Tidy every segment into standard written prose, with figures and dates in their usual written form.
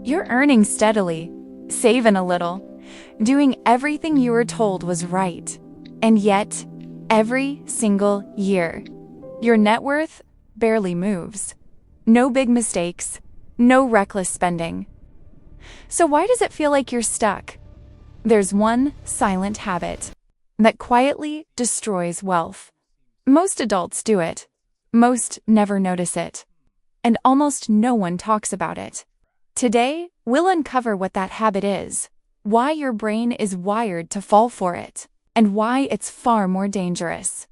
You're earning steadily, saving a little, doing everything you were told was right. And yet, every single year, your net worth barely moves. No big mistakes, no reckless spending. So why does it feel like you're stuck? There's one silent habit that quietly destroys wealth. Most adults do it. Most never notice it. And almost no one talks about it. Today, we'll uncover what that habit is, why your brain is wired to fall for it, and why it's far more dangerous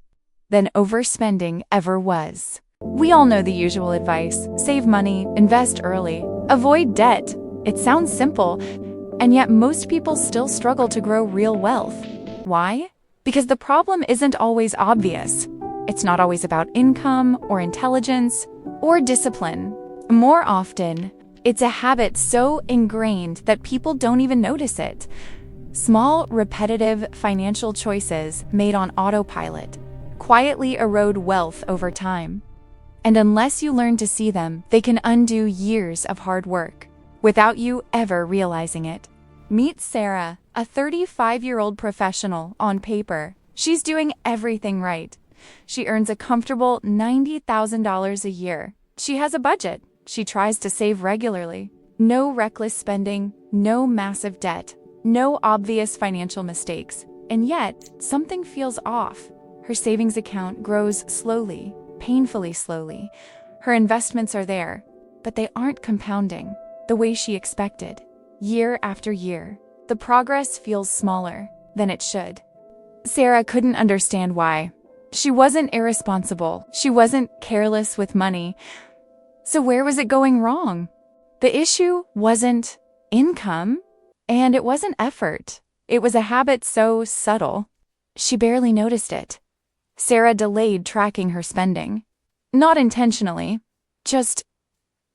than overspending ever was. We all know the usual advice: save money, invest early, avoid debt. It sounds simple, and yet most people still struggle to grow real wealth. Why? Because the problem isn't always obvious. It's not always about income or intelligence or discipline. More often, it's a habit so ingrained that people don't even notice it. Small, repetitive financial choices made on autopilot quietly erode wealth over time. And unless you learn to see them, they can undo years of hard work without you ever realizing it. Meet Sarah, a 35-year-old professional on paper. She's doing everything right. She earns a comfortable $90,000 a year. She has a budget. She tries to save regularly. No reckless spending, no massive debt, no obvious financial mistakes. And yet, something feels off. Her savings account grows slowly, painfully slowly. Her investments are there, but they aren't compounding the way she expected. Year after year, the progress feels smaller than it should. Sarah couldn't understand why. She wasn't irresponsible. She wasn't careless with money. So where was it going wrong? The issue wasn't income, and it wasn't effort. It was a habit so subtle, she barely noticed it. Sarah delayed tracking her spending. Not intentionally, just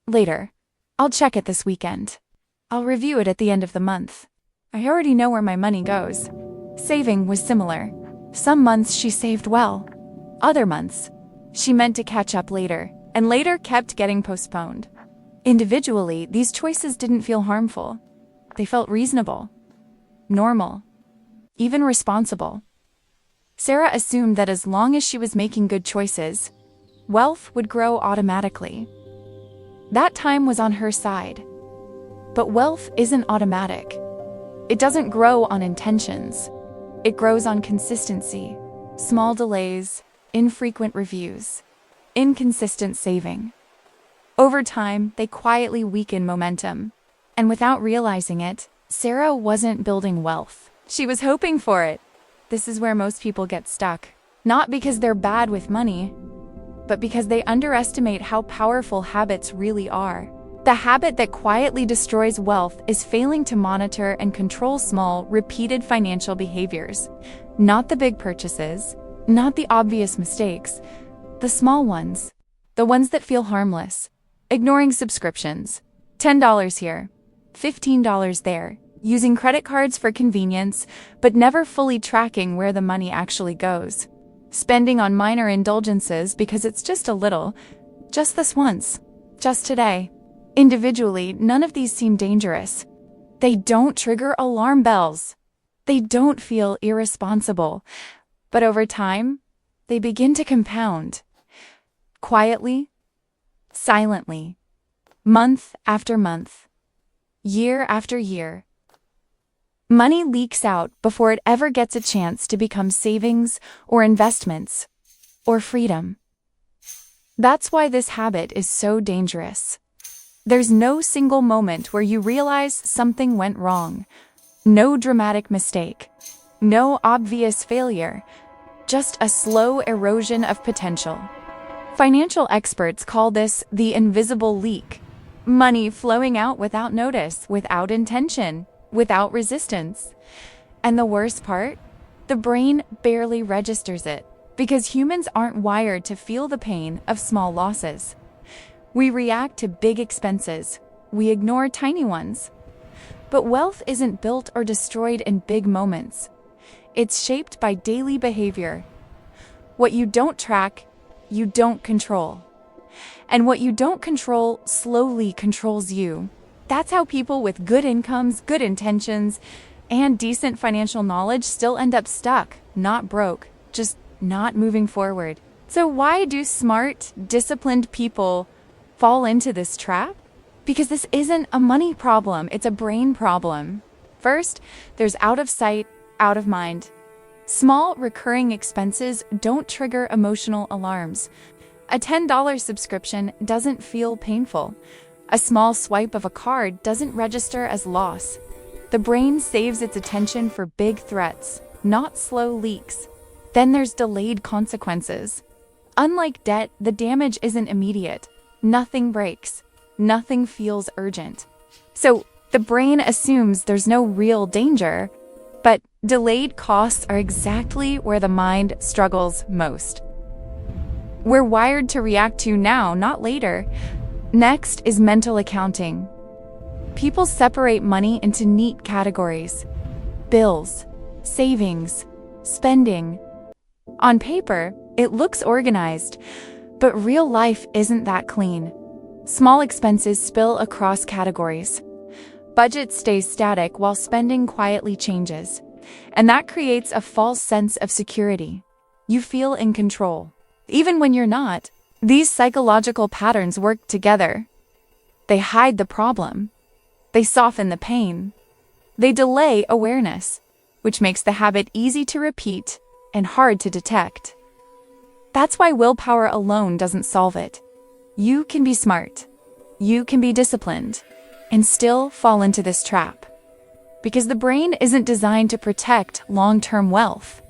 later. I'll check it this weekend. I'll review it at the end of the month. I already know where my money goes. Saving was similar. Some months she saved well. Other months, she meant to catch up later, and later kept getting postponed. Individually, these choices didn't feel harmful. They felt reasonable, normal, even responsible. Sarah assumed that as long as she was making good choices, wealth would grow automatically. That time was on her side. But wealth isn't automatic. It doesn't grow on intentions. It grows on consistency, small delays, infrequent reviews, inconsistent saving. Over time, they quietly weaken momentum. And without realizing it, Sarah wasn't building wealth. She was hoping for it. This is where most people get stuck. Not because they're bad with money, but because they underestimate how powerful habits really are. The habit that quietly destroys wealth is failing to monitor and control small, repeated financial behaviors. Not the big purchases, not the obvious mistakes, the small ones, the ones that feel harmless. Ignoring subscriptions, $10 here, $15 there, using credit cards for convenience, but never fully tracking where the money actually goes. Spending on minor indulgences because it's just a little, just this once, just today. Individually, none of these seem dangerous. They don't trigger alarm bells. They don't feel irresponsible. But over time, they begin to compound. Quietly, silently, month after month, year after year. Money leaks out before it ever gets a chance to become savings or investments or freedom. That's why this habit is so dangerous. There's no single moment where you realize something went wrong. No dramatic mistake. No obvious failure. Just a slow erosion of potential. Financial experts call this the invisible leak. Money flowing out without notice, without intention, without resistance. And the worst part? The brain barely registers it, because humans aren't wired to feel the pain of small losses. We react to big expenses. We ignore tiny ones. But wealth isn't built or destroyed in big moments. It's shaped by daily behavior. What you don't track, you don't control. And what you don't control slowly controls you. That's how people with good incomes, good intentions, and decent financial knowledge still end up stuck, not broke, just not moving forward. So why do smart, disciplined people fall into this trap? Because this isn't a money problem, it's a brain problem. First, there's out of sight, out of mind. Small, recurring expenses don't trigger emotional alarms. A $10 subscription doesn't feel painful. A small swipe of a card doesn't register as loss. The brain saves its attention for big threats, not slow leaks. Then there's delayed consequences. Unlike debt, the damage isn't immediate. Nothing breaks. Nothing feels urgent. So the brain assumes there's no real danger, but delayed costs are exactly where the mind struggles most. We're wired to react to now, not later. Next is mental accounting. People separate money into neat categories: bills, savings, spending. On paper, it looks organized, but real life isn't that clean. Small expenses spill across categories. Budget stays static while spending quietly changes, and that creates a false sense of security. You feel in control, even when you're not. These psychological patterns work together. They hide the problem. They soften the pain. They delay awareness, which makes the habit easy to repeat and hard to detect. That's why willpower alone doesn't solve it. You can be smart, you can be disciplined, and still fall into this trap. Because the brain isn't designed to protect long-term wealth.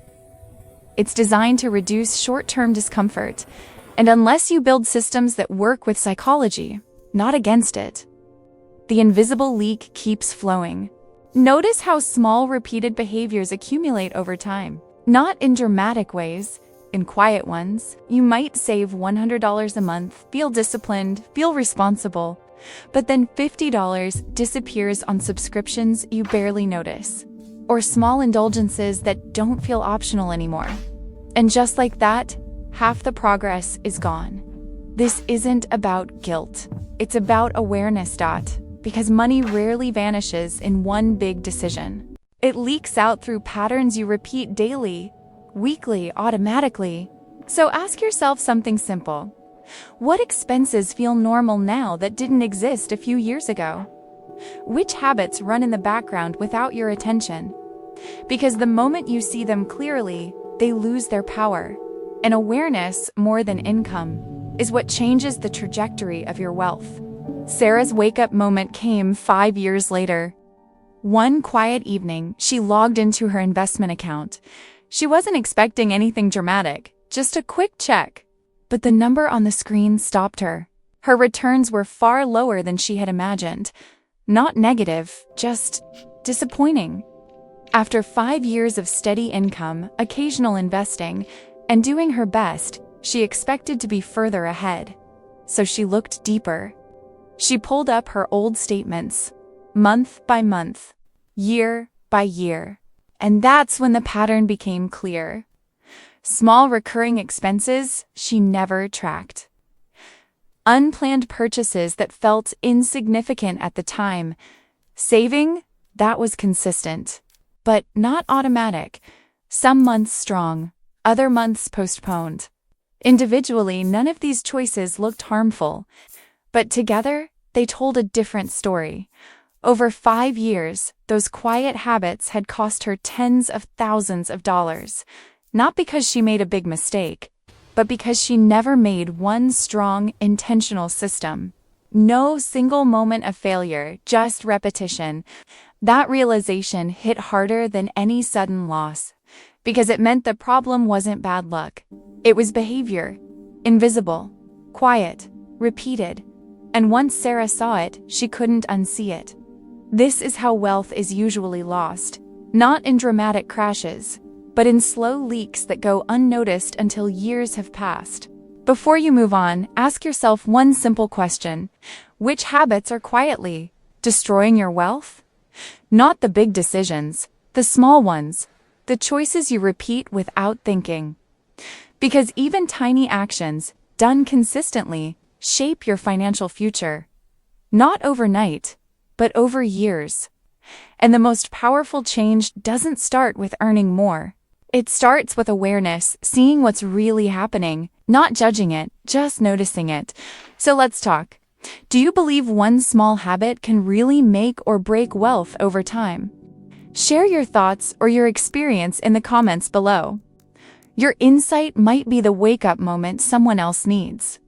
It's designed to reduce short-term discomfort, and unless you build systems that work with psychology, not against it, the invisible leak keeps flowing. Notice how small repeated behaviors accumulate over time, not in dramatic ways. In quiet ones, you might save $100 a month, feel disciplined, feel responsible, but then $50 disappears on subscriptions you barely notice, or small indulgences that don't feel optional anymore. And just like that, half the progress is gone. This isn't about guilt. It's about awareness. Because money rarely vanishes in one big decision. It leaks out through patterns you repeat daily, weekly, automatically. So ask yourself something simple. What expenses feel normal now that didn't exist a few years ago? Which habits run in the background without your attention? Because the moment you see them clearly, they lose their power. And awareness, more than income, is what changes the trajectory of your wealth. Sarah's wake-up moment came 5 years later. One quiet evening, she logged into her investment account. She wasn't expecting anything dramatic, just a quick check. But the number on the screen stopped her. Her returns were far lower than she had imagined. Not negative, just disappointing. After 5 years of steady income, occasional investing, and doing her best, she expected to be further ahead. So she looked deeper. She pulled up her old statements, month by month, year by year. And that's when the pattern became clear. Small recurring expenses she never tracked. Unplanned purchases that felt insignificant at the time. Saving, that was consistent, but not automatic. Some months strong, other months postponed. Individually, none of these choices looked harmful. But together, they told a different story. Over 5 years, those quiet habits had cost her tens of thousands of dollars. Not because she made a big mistake, but because she never made one strong, intentional system. No single moment of failure, just repetition. That realization hit harder than any sudden loss, because it meant the problem wasn't bad luck. It was behavior. Invisible, quiet, repeated. And once Sarah saw it, she couldn't unsee it. This is how wealth is usually lost, not in dramatic crashes, but in slow leaks that go unnoticed until years have passed. Before you move on, ask yourself one simple question. Which habits are quietly destroying your wealth? Not the big decisions, the small ones, the choices you repeat without thinking. Because even tiny actions, done consistently, shape your financial future. Not overnight, but over years. And the most powerful change doesn't start with earning more. It starts with awareness, seeing what's really happening, not judging it, just noticing it. So let's talk. Do you believe one small habit can really make or break wealth over time? Share your thoughts or your experience in the comments below. Your insight might be the wake-up moment someone else needs.